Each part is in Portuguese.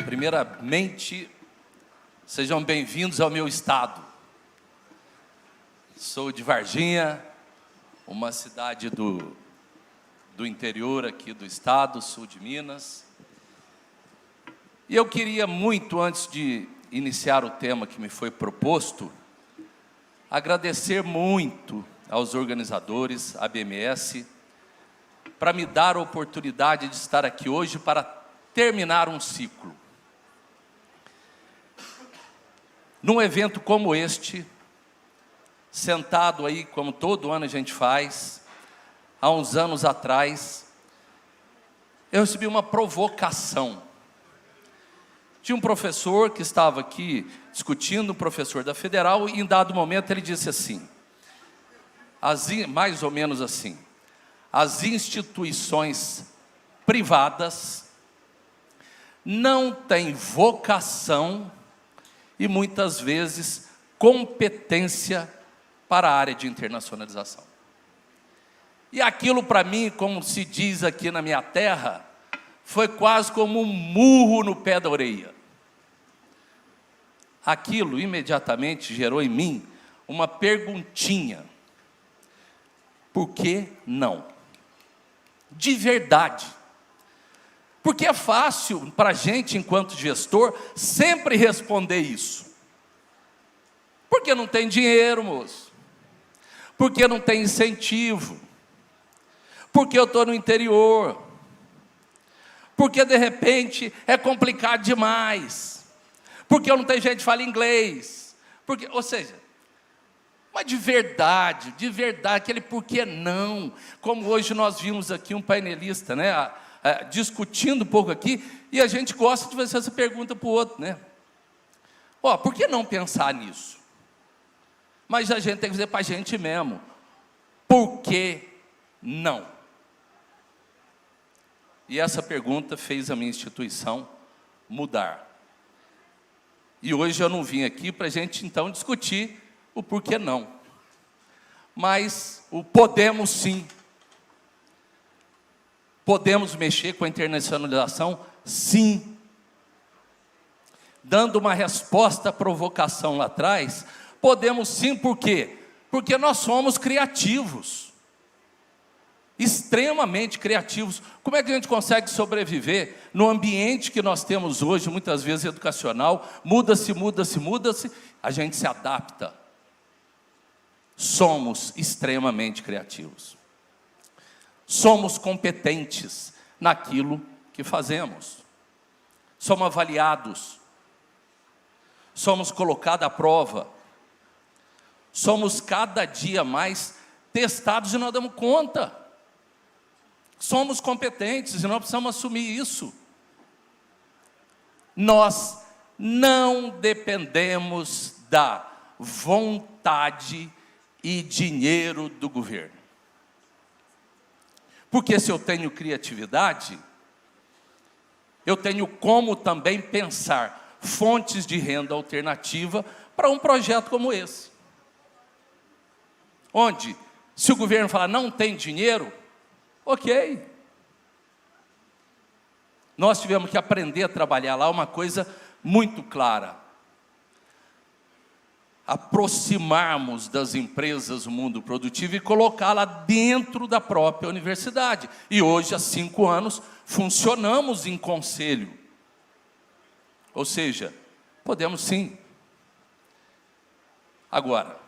Primeiramente, sejam bem-vindos ao meu estado. Sou de Varginha, uma cidade do interior aqui do estado, sul de Minas. E eu queria muito, antes de iniciar o tema que me foi proposto, agradecer muito aos organizadores, à BMS, para me dar a oportunidade de estar aqui hoje para terminar um ciclo. Num evento como este, sentado aí, como todo ano a gente faz, há uns anos atrás, eu recebi uma provocação. Tinha um professor que estava aqui discutindo, um professor da Federal, e em dado momento ele disse assim, mais ou menos assim, as instituições privadas não têm vocação e muitas vezes competência para a área de internacionalização. E aquilo para mim, como se diz aqui na minha terra, foi quase como um murro no pé da orelha. Aquilo imediatamente gerou em mim uma perguntinha. Por que não? De verdade. Porque é fácil para a gente, enquanto gestor, sempre responder isso. Porque não tem dinheiro, moço. Porque não tem incentivo. Porque eu estou no interior. Porque, de repente, é complicado demais. Porque eu não tenho gente que fala inglês. Porque, ou seja, mas de verdade, aquele porquê não. Como hoje nós vimos aqui um painelista, né? Discutindo um pouco aqui, e a gente gosta de fazer essa pergunta para o outro, né? Por que não pensar nisso? Mas a gente tem que dizer para a gente mesmo, por que não? E essa pergunta fez a minha instituição mudar. E hoje eu não vim aqui para a gente então discutir o porquê não, mas o podemos sim. Podemos mexer com a internacionalização? Sim. Dando uma resposta à provocação lá atrás, podemos sim, por quê? Porque nós somos criativos. Extremamente criativos. Como é que a gente consegue sobreviver no ambiente que nós temos hoje, muitas vezes educacional? Muda-se, a gente se adapta. Somos extremamente criativos. Somos competentes naquilo que fazemos. Somos avaliados. Somos colocados à prova. Somos cada dia mais testados e nós damos conta. Somos competentes e nós precisamos assumir isso. Nós não dependemos da vontade e dinheiro do governo. Porque se eu tenho criatividade, eu tenho como também pensar fontes de renda alternativa para um projeto como esse. Onde, se o governo falar não tem dinheiro, ok. Nós tivemos que aprender a trabalhar lá uma coisa muito clara. Aproximarmos das empresas o mundo produtivo e colocá-la dentro da própria universidade. E hoje, há 5 anos, funcionamos em conselho. Ou seja, podemos sim. Agora,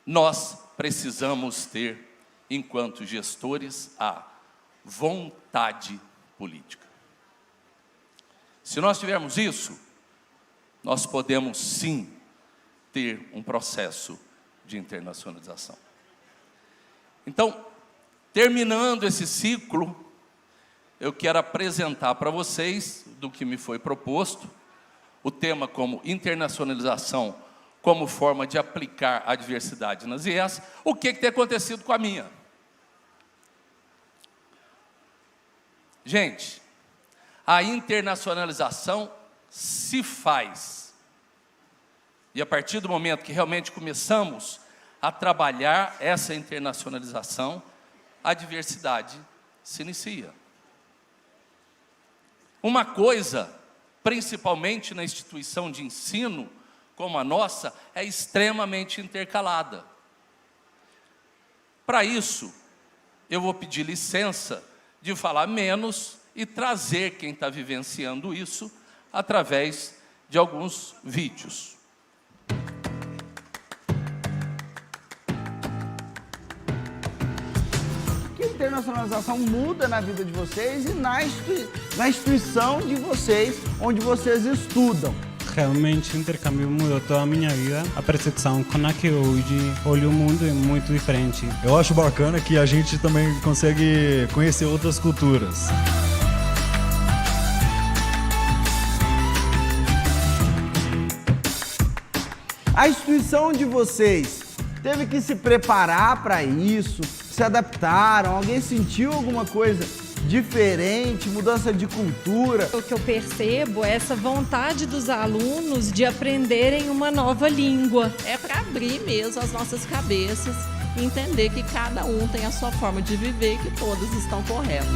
nós precisamos ter, enquanto gestores, a vontade política. Se nós tivermos isso, nós podemos sim ter um processo de internacionalização. Então, terminando esse ciclo, eu quero apresentar para vocês, do que me foi proposto, o tema como internacionalização, como forma de aplicar a diversidade nas IES, o que tem acontecido com a minha. Gente, a internacionalização se faz E a partir do momento que realmente começamos a trabalhar essa internacionalização, a diversidade se inicia. Uma coisa, principalmente na instituição de ensino como a nossa, é extremamente intercalada. Para isso, eu vou pedir licença de falar menos e trazer quem está vivenciando isso através de alguns vídeos. Que a internacionalização muda na vida de vocês e na instituição de vocês, onde vocês estudam. Realmente o intercâmbio mudou toda a minha vida. A percepção com a que hoje olho o mundo é muito diferente. Eu acho bacana que a gente também consegue conhecer outras culturas. A instituição de vocês teve que se preparar para isso, se adaptaram, alguém sentiu alguma coisa diferente, mudança de cultura? O que eu percebo é essa vontade dos alunos de aprenderem uma nova língua. É para abrir mesmo as nossas cabeças e entender que cada um tem a sua forma de viver e que todos estão corretos.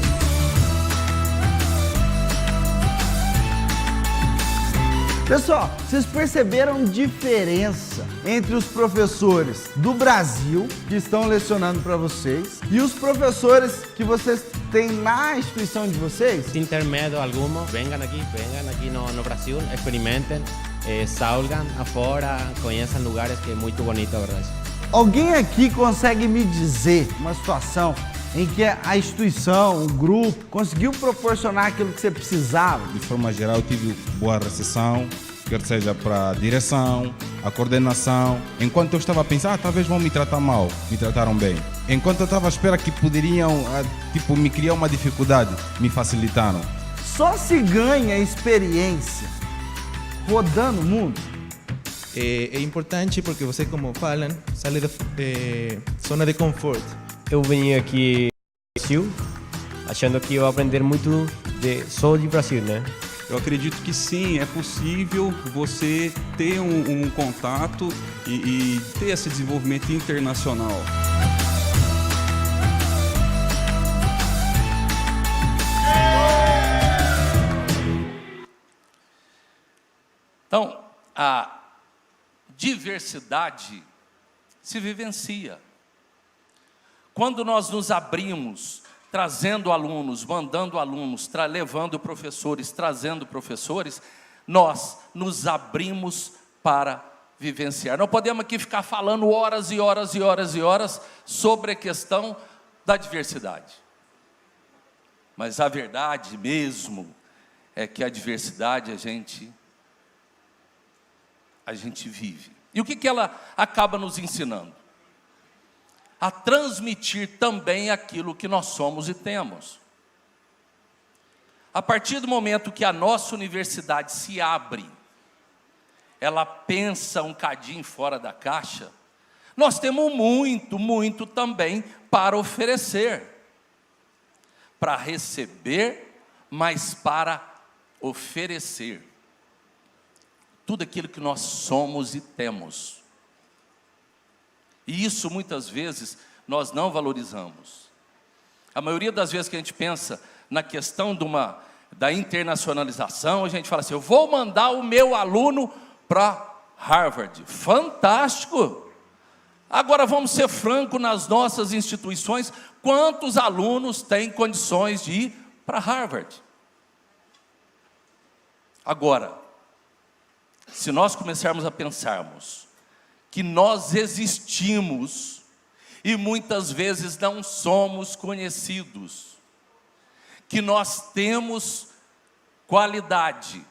Pessoal, vocês perceberam diferença entre os professores do Brasil, que estão lecionando para vocês, e os professores que vocês têm na instituição de vocês? Sin ter medo alguno, vengan aqui no Brasil, experimentem, salgan afora, conheçam lugares que é muito bonito, a verdade. Alguém aqui consegue me dizer uma situação em que a instituição, o grupo, conseguiu proporcionar aquilo que você precisava? De forma geral, eu tive boa recepção, quer seja para a direção, a coordenação. Enquanto eu estava a pensar, talvez vão me tratar mal, me trataram bem. Enquanto eu estava à espera que poderiam, me criar uma dificuldade, me facilitaram. Só se ganha experiência rodando o mundo? É importante porque você, como falam, sai da zona de conforto. Eu vim aqui no Brasil, achando que eu ia aprender muito só de Brasil, né? Eu acredito que sim, é possível você ter um contato e ter esse desenvolvimento internacional. Então, a diversidade se vivencia. Quando nós nos abrimos, trazendo alunos, mandando alunos, levando professores, trazendo professores, nós nos abrimos para vivenciar. Não podemos aqui ficar falando horas e horas e horas e horas sobre a questão da diversidade. Mas a verdade mesmo é que a diversidade a gente vive. E o que ela acaba nos ensinando? A transmitir também aquilo que nós somos e temos. A partir do momento que a nossa universidade se abre, ela pensa um cadinho fora da caixa, nós temos muito também para oferecer. Para receber, mas para oferecer. Tudo aquilo que nós somos e temos. E isso, muitas vezes, nós não valorizamos. A maioria das vezes que a gente pensa na questão da internacionalização, a gente fala assim, eu vou mandar o meu aluno para Harvard. Fantástico! Agora vamos ser francos nas nossas instituições, quantos alunos têm condições de ir para Harvard? Agora, se nós começarmos a pensarmos que nós existimos e muitas vezes não somos conhecidos, que nós temos qualidade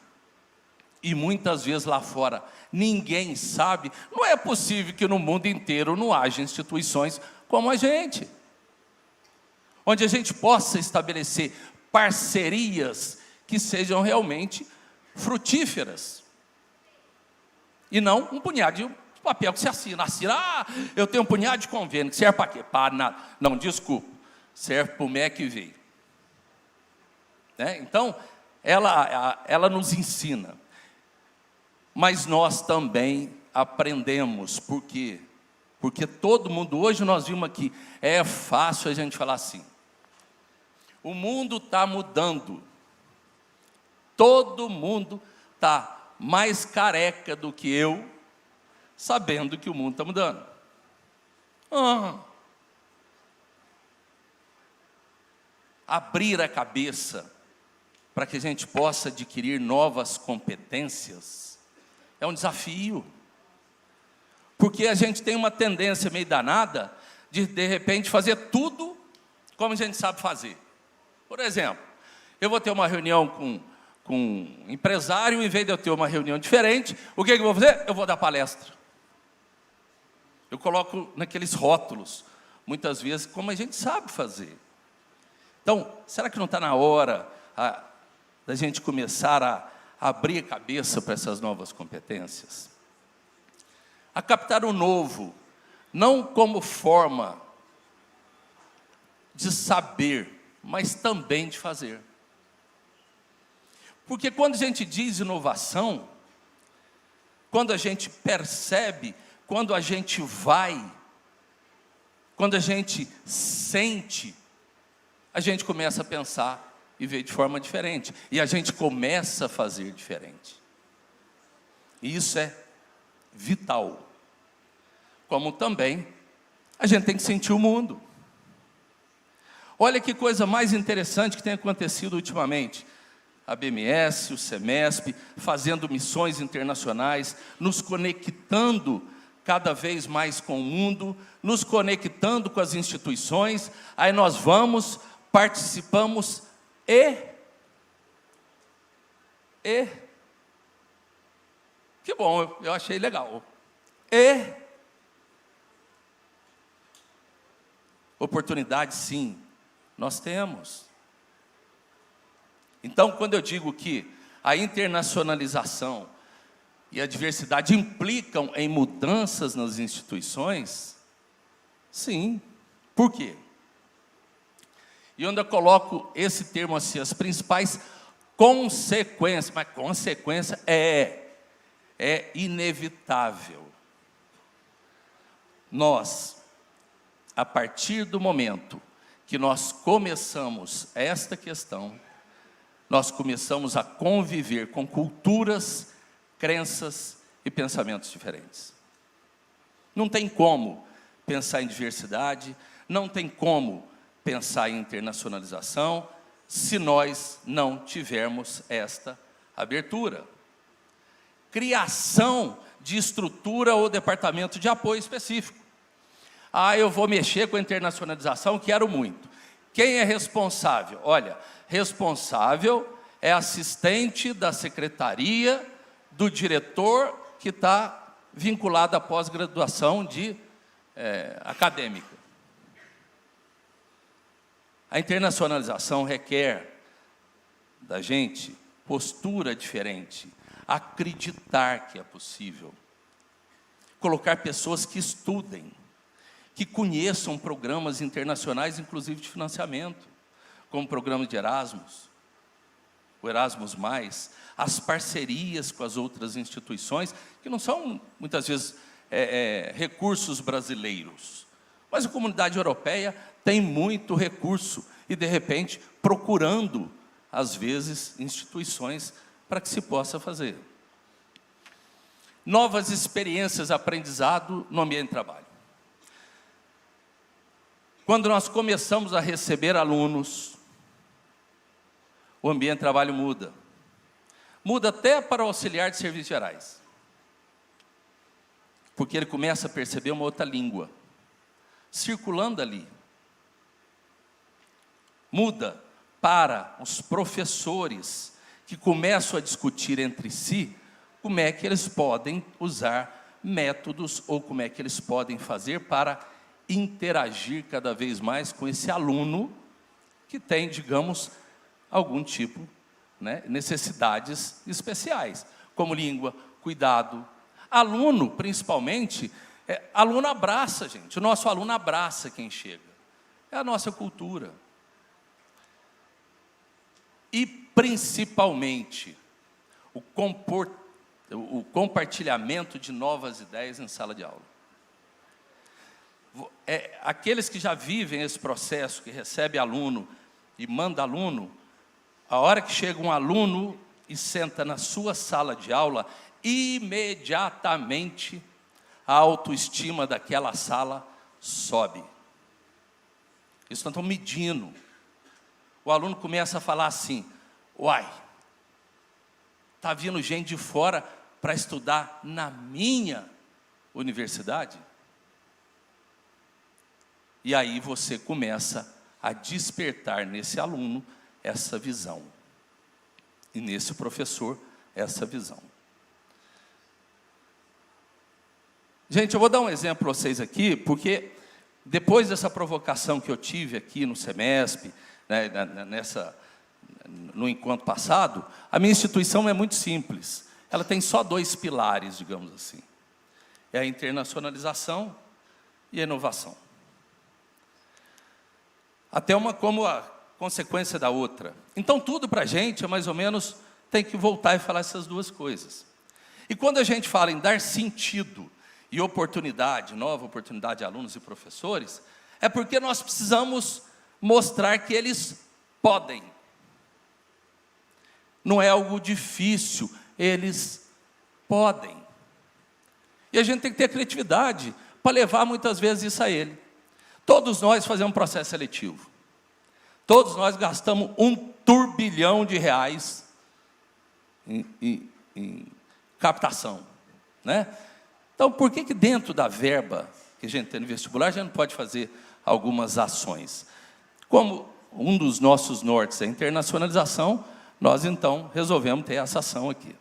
e muitas vezes lá fora ninguém sabe, não é possível que no mundo inteiro não haja instituições como a gente, onde a gente possa estabelecer parcerias que sejam realmente frutíferas e não um punhado de papel que se assina, eu tenho um punhado de convênio, que serve para quê? Para nada. Não, desculpa, serve para o MEC veio. Né? Então, ela nos ensina, mas nós também aprendemos. Por quê? Porque todo mundo, hoje nós vimos aqui, é fácil a gente falar assim. O mundo está mudando. Todo mundo está mais careca do que eu, sabendo que o mundo está mudando. Abrir a cabeça para que a gente possa adquirir novas competências é um desafio. Porque a gente tem uma tendência meio danada de repente, fazer tudo como a gente sabe fazer. Por exemplo, eu vou ter uma reunião com um empresário, em vez de eu ter uma reunião diferente, o que eu vou fazer? Eu vou dar palestra. Eu coloco naqueles rótulos, muitas vezes, como a gente sabe fazer. Então, será que não está na hora da gente começar a abrir a cabeça para essas novas competências? A captar o novo, não como forma de saber, mas também de fazer. Porque quando a gente diz inovação, quando a gente percebe, quando a gente vai, quando a gente sente, a gente começa a pensar e ver de forma diferente. E a gente começa a fazer diferente. E isso é vital. Como também a gente tem que sentir o mundo. Olha que coisa mais interessante que tem acontecido ultimamente. A BMS, o SEMESP, fazendo missões internacionais, nos conectando cada vez mais com o mundo, nos conectando com as instituições, aí nós vamos, participamos que bom, eu achei legal. Oportunidade, sim, nós temos. Então, quando eu digo que a internacionalização e a diversidade implicam em mudanças nas instituições, sim. Por quê? E onde eu coloco esse termo assim, as principais consequências, mas consequência é inevitável. Nós, a partir do momento que nós começamos esta questão, nós começamos a conviver com culturas, crenças e pensamentos diferentes. Não tem como pensar em diversidade, não tem como pensar em internacionalização, se nós não tivermos esta abertura. Criação de estrutura ou departamento de apoio específico. Eu vou mexer com a internacionalização, quero muito. Quem é responsável? Olha, responsável é assistente da secretaria do diretor que está vinculado à pós-graduação acadêmica. A internacionalização requer da gente postura diferente, acreditar que é possível, colocar pessoas que estudem, que conheçam programas internacionais, inclusive de financiamento, como o programa de Erasmus, o Erasmus+, as parcerias com as outras instituições, que não são, muitas vezes, recursos brasileiros. Mas a comunidade europeia tem muito recurso e, de repente, procurando, às vezes, instituições para que se possa fazer. Novas experiências, aprendizado no ambiente de trabalho. Quando nós começamos a receber alunos, o ambiente de trabalho muda. Muda até para o auxiliar de serviços gerais. Porque ele começa a perceber uma outra língua circulando ali. Muda para os professores que começam a discutir entre si como é que eles podem usar métodos ou como é que eles podem fazer para interagir cada vez mais com esse aluno que tem, digamos, algum tipo, necessidades especiais, como língua, cuidado. Aluno, principalmente, aluno abraça, gente. O nosso aluno abraça quem chega. É a nossa cultura. E, principalmente, o o compartilhamento de novas ideias em sala de aula. Aqueles que já vivem esse processo, que recebe aluno e manda aluno, a hora que chega um aluno e senta na sua sala de aula, imediatamente a autoestima daquela sala sobe. Isso nós estamos medindo. O aluno começa a falar assim: uai, está vindo gente de fora para estudar na minha universidade? E aí você começa a despertar nesse aluno essa visão. E nesse professor, essa visão. Gente, eu vou dar um exemplo para vocês aqui, porque depois dessa provocação que eu tive aqui no Semesp, né, no encontro passado, a minha instituição é muito simples. Ela tem só 2 pilares, digamos assim. É a internacionalização e a inovação. Até uma como a consequência da outra. Então, tudo para a gente é mais ou menos, tem que voltar e falar essas 2 coisas. E quando a gente fala em dar sentido e oportunidade, nova oportunidade a alunos e professores, é porque nós precisamos mostrar que eles podem. Não é algo difícil, eles podem. E a gente tem que ter criatividade para levar muitas vezes isso a ele. Todos nós fazemos um processo seletivo. Todos nós gastamos R$1 turbilhão em captação, né? Então, por que dentro da verba que a gente tem no vestibular, a gente não pode fazer algumas ações? Como um dos nossos nortes é a internacionalização, nós, então, resolvemos ter essa ação aqui.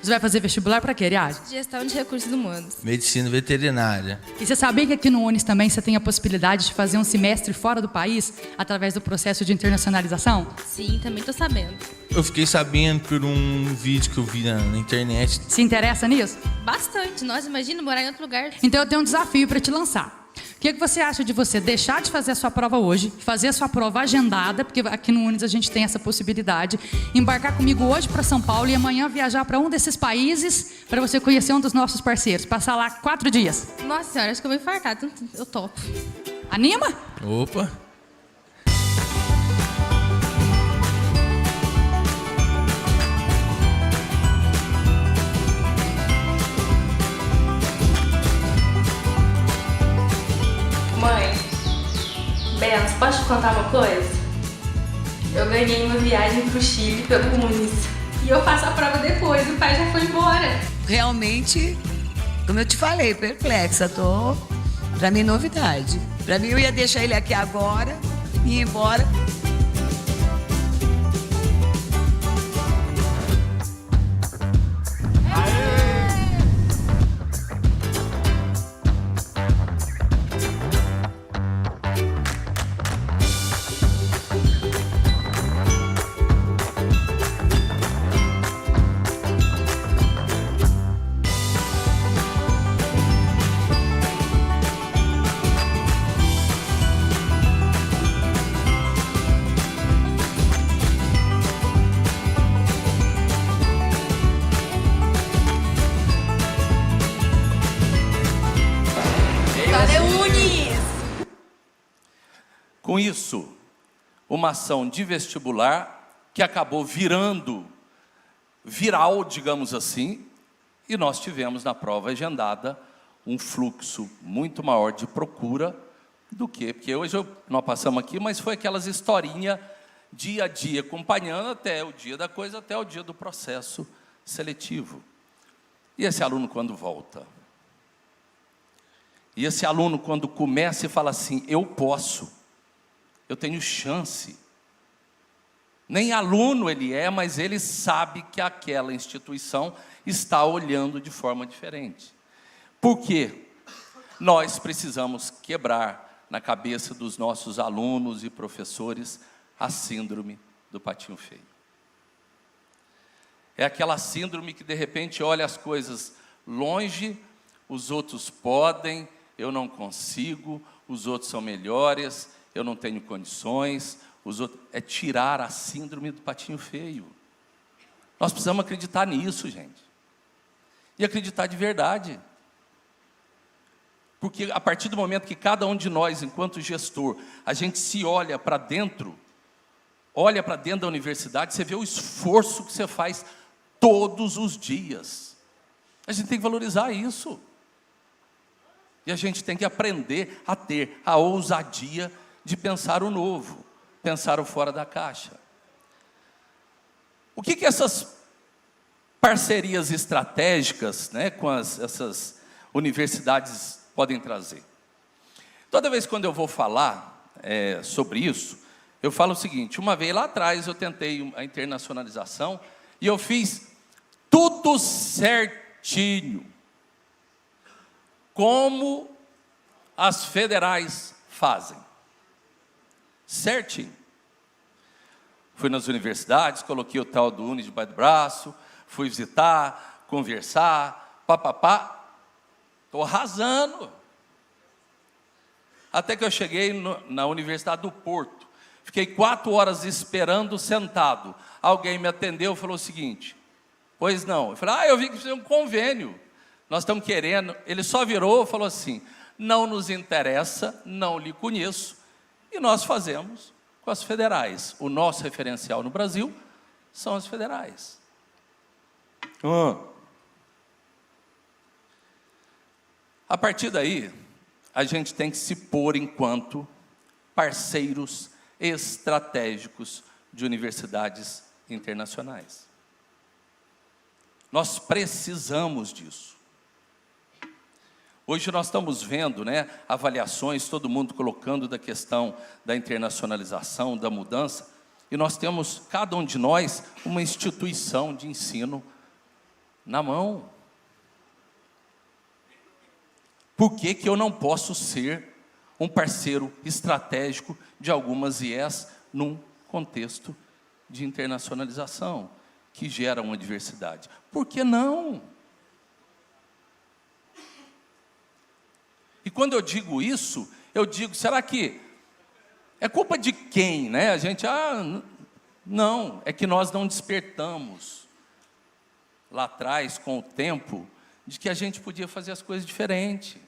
Você vai fazer vestibular para quê, Ariadne? Gestão de recursos humanos. Medicina veterinária. E você sabia que aqui no UNES também você tem a possibilidade de fazer um semestre fora do país através do processo de internacionalização? Sim, também estou sabendo. Eu fiquei sabendo por um vídeo que eu vi na internet. Se interessa nisso? Bastante. Nossa, imagina morar em outro lugar. Então eu tenho um desafio para te lançar. O que você acha de você deixar de fazer a sua prova hoje, fazer a sua prova agendada, porque aqui no UNES a gente tem essa possibilidade, embarcar comigo hoje para São Paulo e amanhã viajar para um desses países para você conhecer um dos nossos parceiros, passar lá 4 dias. Nossa senhora, acho que eu vou infartar, eu topo. Anima? Opa! Mãe, Benz, posso te contar uma coisa? Eu ganhei uma viagem pro Chile pelo UNES. E eu faço a prova depois, o pai já foi embora. Realmente, como eu te falei, perplexa, pra mim, novidade. Pra mim, eu ia deixar ele aqui agora e ir embora. Com isso, uma ação de vestibular que acabou virando viral, digamos assim, e nós tivemos na prova agendada um fluxo muito maior de procura do que... Porque hoje nós passamos aqui, mas foi aquelas historinhas dia a dia, acompanhando até o dia da coisa, até o dia do processo seletivo. E esse aluno quando volta? E esse aluno quando começa e fala assim, eu posso, eu tenho chance. Nem aluno ele é, mas ele sabe que aquela instituição está olhando de forma diferente. Por quê? Nós precisamos quebrar na cabeça dos nossos alunos e professores a síndrome do patinho feio. É aquela síndrome que de repente olha as coisas longe, os outros podem, eu não consigo, os outros são melhores, eu não tenho condições, os outros... É tirar a síndrome do patinho feio. Nós precisamos acreditar nisso, gente. E acreditar de verdade. Porque a partir do momento que cada um de nós, enquanto gestor, a gente se olha para dentro da universidade, você vê o esforço que você faz todos os dias. A gente tem que valorizar isso. E a gente tem que aprender a ter a ousadia de pensar o novo, pensar o fora da caixa. O que essas parcerias estratégicas, né, com essas universidades podem trazer? Toda vez quando eu vou falar sobre isso, eu falo o seguinte: uma vez lá atrás eu tentei a internacionalização e eu fiz tudo certinho, como as federais fazem, certinho. Fui nas universidades, coloquei o tal do Uni debaixo do braço, fui visitar, conversar, papapá, estou arrasando. Até que eu cheguei na Universidade do Porto, fiquei 4 horas esperando sentado. Alguém me atendeu e falou o seguinte: pois não. Eu falei: eu vi que fizeram um convênio, nós estamos querendo. Ele só virou e falou assim: não nos interessa, não lhe conheço, e nós fazemos com as federais. O nosso referencial no Brasil são as federais. A partir daí, a gente tem que se pôr enquanto parceiros estratégicos de universidades internacionais. Nós precisamos disso. Hoje nós estamos vendo, né, avaliações, todo mundo colocando da questão da internacionalização, da mudança, e nós temos, cada um de nós, uma instituição de ensino na mão. Por que que eu não posso ser um parceiro estratégico de algumas IES num contexto de internacionalização que gera uma diversidade? Por que não? E quando eu digo isso, eu digo, será que é culpa de quem, né? A gente, não, é que nós não despertamos lá atrás, com o tempo, de que a gente podia fazer as coisas diferente.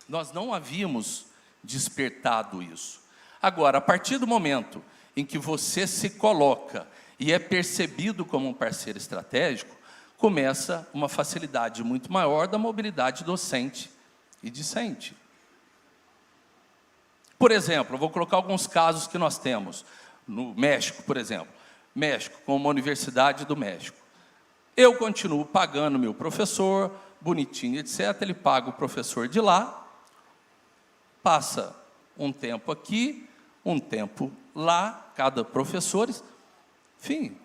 Nós não havíamos despertado isso. Agora, a partir do momento em que você se coloca e é percebido como um parceiro estratégico, começa uma facilidade muito maior da mobilidade docente e discente. Por exemplo, eu vou colocar alguns casos que nós temos. No México, por exemplo. México, como uma universidade do México. Eu continuo pagando meu professor, bonitinho, etc. Ele paga o professor de lá, passa um tempo aqui, um tempo lá, cada professor, enfim,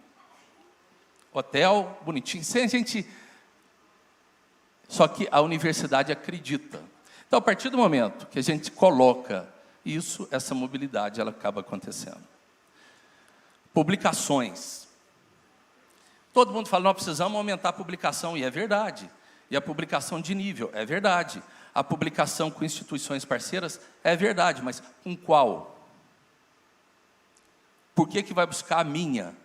hotel, bonitinho, sem a gente... Só que a universidade acredita. Então, a partir do momento que a gente coloca isso, essa mobilidade, ela acaba acontecendo. Publicações. Todo mundo fala, nós precisamos aumentar a publicação, e é verdade. E a publicação de nível, é verdade. A publicação com instituições parceiras, é verdade, mas com qual? Por que que vai buscar a minha?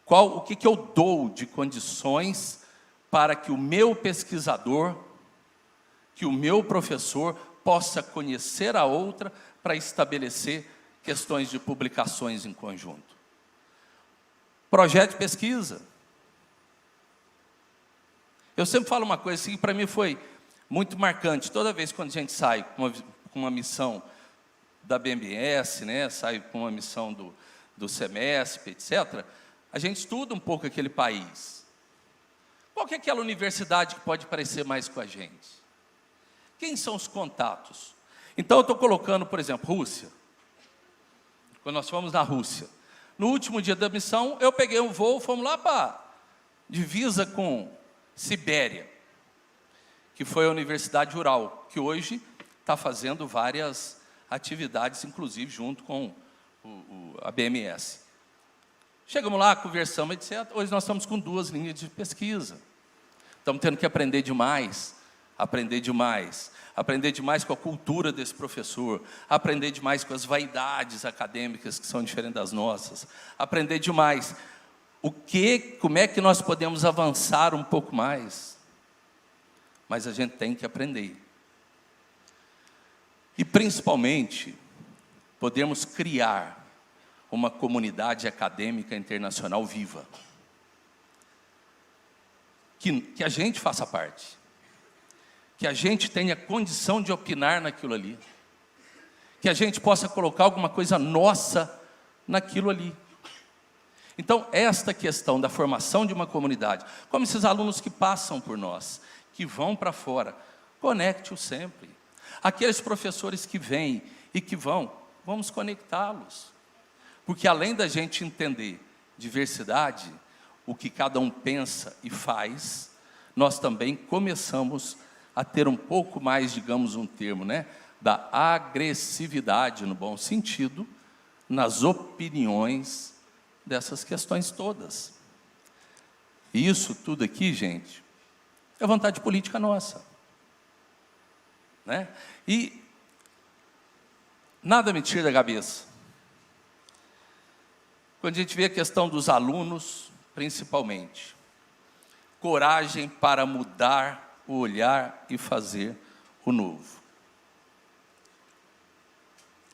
O que que eu dou de condições para que o meu pesquisador, que o meu professor possa conhecer a outra para estabelecer questões de publicações em conjunto? Projeto de pesquisa. Eu sempre falo uma coisa assim, que para mim foi muito marcante. Toda vez quando a gente sai com uma missão da BNDES, né, sai com uma missão do SEMESP, etc., a gente estuda um pouco aquele país. Qual que é aquela universidade que pode parecer mais com a gente? Quem são os contatos? Então, eu estou colocando, por exemplo, Rússia. Quando nós fomos na Rússia, no último dia da missão, eu peguei um voo, fomos lá para divisa com Sibéria, que foi a Universidade Ural, que hoje está fazendo várias atividades, inclusive junto com a BMS. Chegamos lá, conversamos, etc. Hoje nós estamos com 2 linhas de pesquisa. Estamos tendo que aprender demais com a cultura desse professor, aprender demais com as vaidades acadêmicas que são diferentes das nossas, aprender demais como é que nós podemos avançar um pouco mais. Mas a gente tem que aprender. E, principalmente, podemos criar uma comunidade acadêmica internacional viva. Que a gente faça parte. Que a gente tenha condição de opinar naquilo ali. Que a gente possa colocar alguma coisa nossa naquilo ali. Então, esta questão da formação de uma comunidade, como esses alunos que passam por nós, que vão para fora, conecte-os sempre. Aqueles professores que vêm e que vão, vamos conectá-los. Porque além da gente entender diversidade, o que cada um pensa e faz, nós também começamos a ter um pouco mais, digamos um termo, né, da agressividade, no bom sentido, nas opiniões dessas questões todas. E isso tudo aqui, gente, é vontade política nossa. Né? E nada me tira da cabeça. Quando a gente vê a questão dos alunos, principalmente, coragem para mudar o olhar e fazer o novo.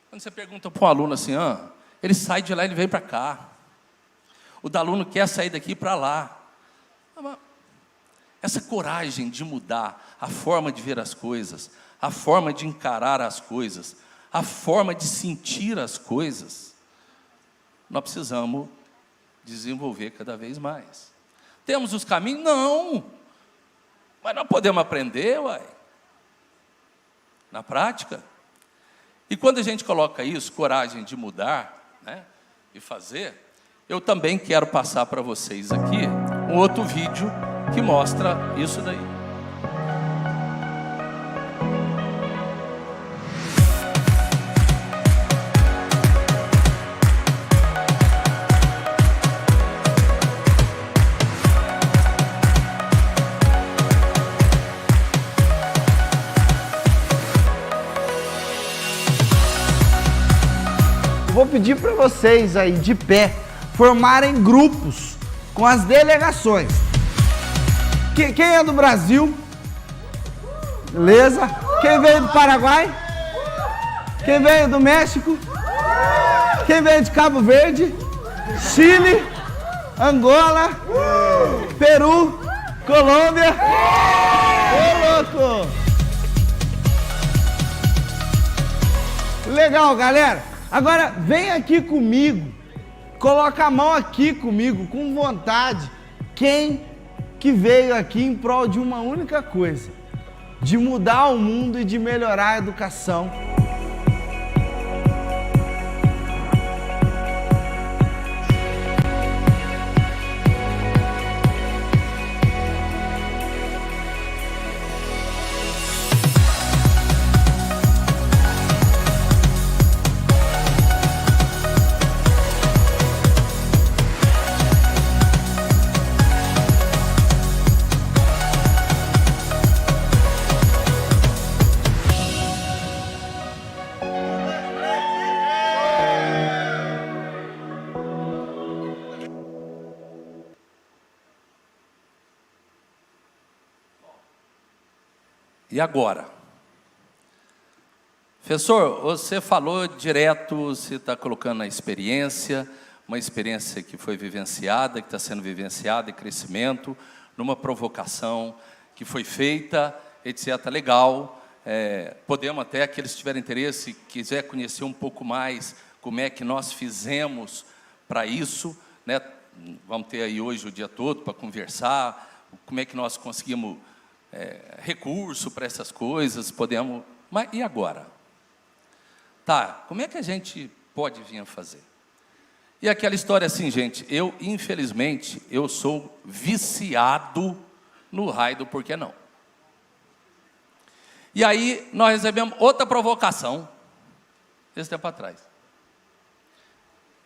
Quando você pergunta para um aluno assim, ele sai de lá e ele vem para cá. O da aluno quer sair daqui para lá. Essa coragem de mudar a forma de ver as coisas, a forma de encarar as coisas, a forma de sentir as coisas, nós precisamos desenvolver cada vez mais. Temos os caminhos? Não. Mas nós podemos aprender, na prática. E quando a gente coloca isso, coragem de mudar, né, e fazer, eu também quero passar para vocês aqui um outro vídeo que mostra isso daí. Vou pedir para vocês aí, de pé, formarem grupos com as delegações. Quem é do Brasil? Beleza? Quem veio do Paraguai? Quem veio do México? Quem veio de Cabo Verde? Chile? Angola? Peru? Colômbia? Ô, louco! Legal, galera. Agora, vem aqui comigo, coloca a mão aqui comigo, com vontade. Quem que veio aqui em prol de uma única coisa, de mudar o mundo e de melhorar a educação. E agora? Professor, você falou direto, você está colocando a experiência, uma experiência que foi vivenciada, que está sendo vivenciada em crescimento, numa provocação que foi feita, etc. Legal. Podemos até, aqueles que tiverem interesse, quiser conhecer um pouco mais como é que nós fizemos para isso, né? Vamos ter aí hoje o dia todo para conversar, como é que nós conseguimos recurso para essas coisas, podemos... Mas e agora? Tá, como é que a gente pode vir a fazer? E aquela história assim, gente, infelizmente, eu sou viciado no raio do porquê não. E aí, nós recebemos outra provocação. esse tempo atrás.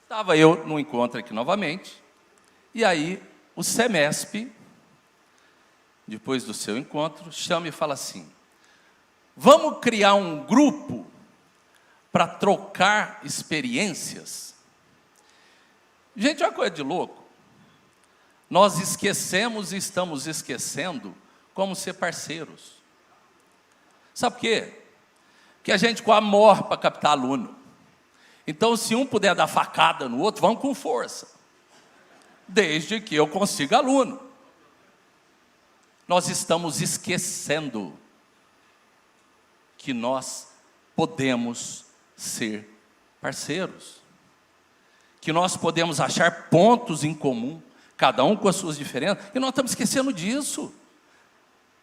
Estava eu no encontro aqui novamente, e aí o SEMESP, depois do seu encontro, chama e fala assim: vamos criar um grupo para trocar experiências? Gente, é uma coisa de louco. Nós esquecemos e estamos esquecendo como ser parceiros. Sabe por quê? Porque a gente morre para captar aluno. Então, se um puder dar facada no outro, vamos com força. Desde que eu consiga aluno. Nós estamos esquecendo que nós podemos ser parceiros. Que nós podemos achar pontos em comum, cada um com as suas diferenças, e nós estamos esquecendo disso.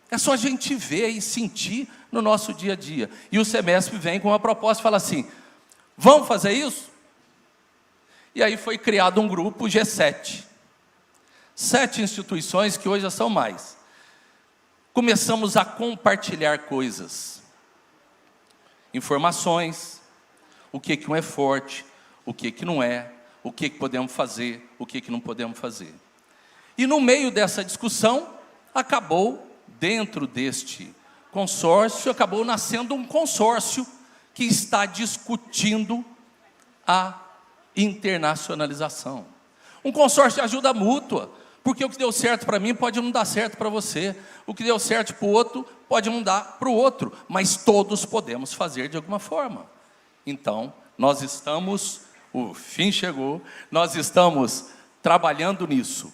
É só a gente ver e sentir no nosso dia a dia. E o SEMESP vem com uma proposta e fala assim: vamos fazer isso? E aí foi criado um grupo G7. 7 instituições, que hoje já são mais. Começamos a compartilhar coisas. Informações, o que não é forte, o que não é, o que podemos fazer, o que não podemos fazer. E no meio dessa discussão, acabou, dentro deste consórcio, acabou nascendo um consórcio que está discutindo a internacionalização. Um consórcio de ajuda mútua, porque o que deu certo para mim pode não dar certo para você, o que deu certo para o outro pode não dar para o outro, mas todos podemos fazer de alguma forma. Então, nós estamos, o fim chegou, nós estamos trabalhando nisso.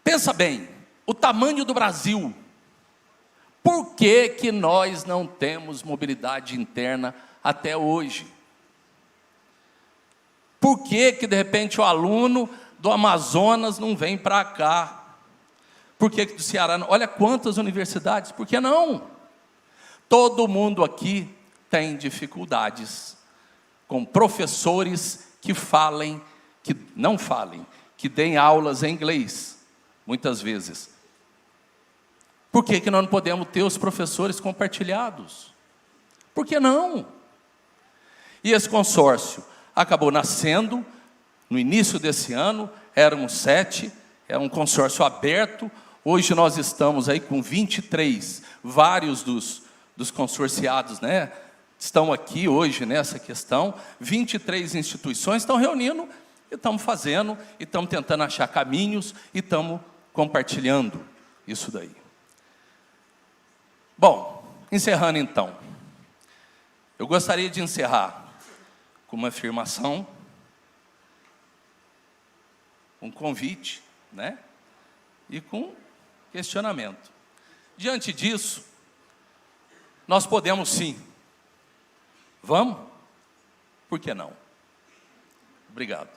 Pensa bem, o tamanho do Brasil. Por que que nós não temos mobilidade interna até hoje? Por que que de repente o aluno do Amazonas não vem para cá? Por que que do Ceará não? Olha quantas universidades, por que não? Todo mundo aqui tem dificuldades com professores que falem, que não falem, que deem aulas em inglês, muitas vezes. Por que que nós não podemos ter os professores compartilhados? Por que não? E esse consórcio acabou nascendo no início desse ano, éramos 7, é um consórcio aberto. Hoje nós estamos aí com 23, vários dos consorciados, né, estão aqui hoje nessa questão. 23 instituições estão reunindo e estamos fazendo, e estamos tentando achar caminhos, e estamos compartilhando isso daí. Bom, encerrando então, eu gostaria de encerrar com uma afirmação, um convite, né? E com questionamento. Diante disso, nós podemos sim. Vamos? Por que não? Obrigado.